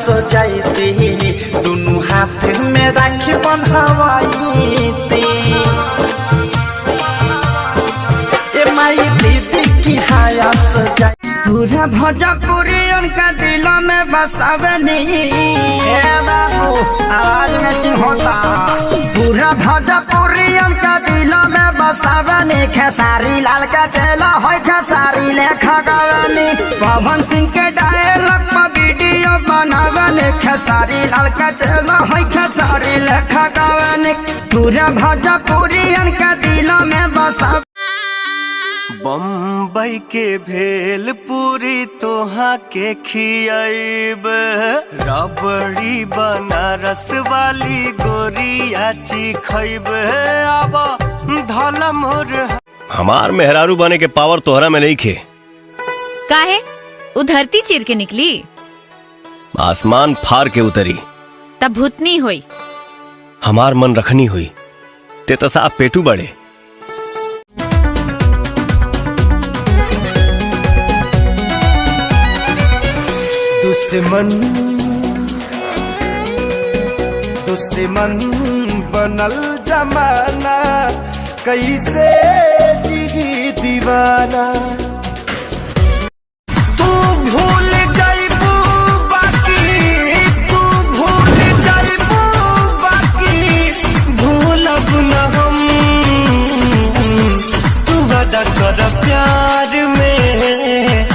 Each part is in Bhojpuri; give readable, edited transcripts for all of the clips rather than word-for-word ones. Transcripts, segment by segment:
सजाइती दोनों हाथ में राखी बंधवाईती ए माई दीदी की हाया सजाई पूरा भोजपुरी उनका दिलों में बसावनी बाबू आवाज में चिन्होता पूरा भोजपुरी उनका दिलों में बसावनी खेसारी लाल का चेला होय खेसारी लेखा गावनी पवन सिंह के डायलॉग में वीडियो बनावनी खेसारी लाल का चेला होय खेसारी लेखा गावनी पूरा भोजपुरी उनका दिलों में बसा बम्बई के भेल पूरी तोहा के खियाइब रबड़ी बनारस वाली गोरिया खइब अब धला मोर हमार मेहरारू बने के पावर तोहरा में नहीं खे काहे उ धरती चीर के निकली आसमान फार के उतरी तब भूतनी हुई हमार मन रखनी हुई ते तो साफ पेटू बड़े दुश्मन बनल जमाना कैसे जिगी दीवाना तू भूल जाइबू बाकी तू भूल जाइबू बाकी भूलब न हम तू वादा कर प्यार में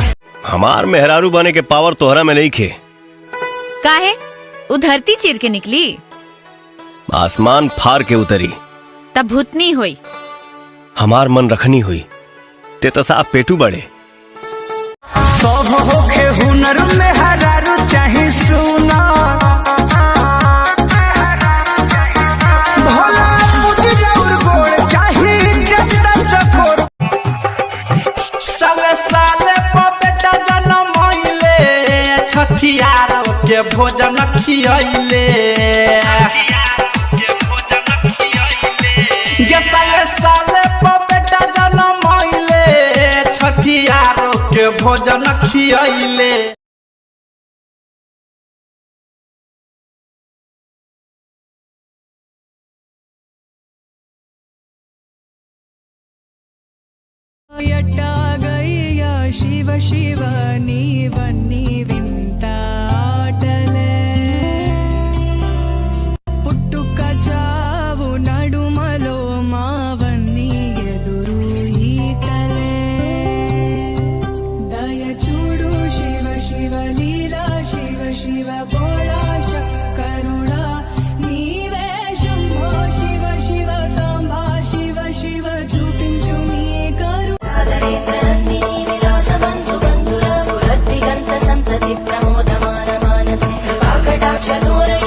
हमार मेहरारू बने के पावर तोहरा में नहीं खे काहे उ धरती चीर के निकली आसमान फार के उतरी तब भूतनी हुई हमार मन रखनी हुई ते तो साफ पेटू बड़े सब होखे हुनर में हरारू चाहे सुना भोला मुझे और गोड़ चाहे जगड़ा चकोर साले साले बेटा जन्म होइले छठियार के भोजन खियाइले साले साले बेटा जन्म होइले छठियार के भोजन खियाइले यट्टागय्या शिव शिव नीवन्नी विंता आटले पुट्टुक चावु नडुमलो मावन्नी एदुरु ईटले दय चूडु शिव शिव लीला शिव शिव बोला करुणा नीवे शंभो शिव शिव कांभा शिव शिव चूपिंचु नी करू नंदिनी विलास बंधु बंधुरा सुरद्दिगंत संतति प्रमोदमान मानसे कृपाकटाक्ष धोरण